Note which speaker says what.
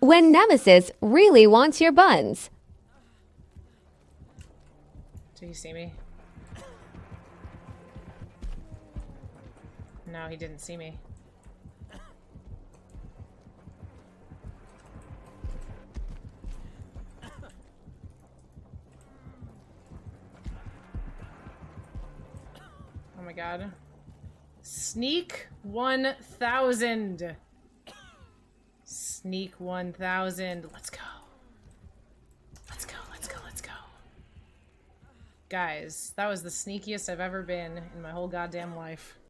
Speaker 1: When Nemesis really wants your buns.
Speaker 2: Did he see me? No, he didn't see me. Oh my god. Sneak 1000. Sneak 1000. Let's go. Let's go, let's go, let's go. Guys, that was the sneakiest I've ever been in my whole goddamn life.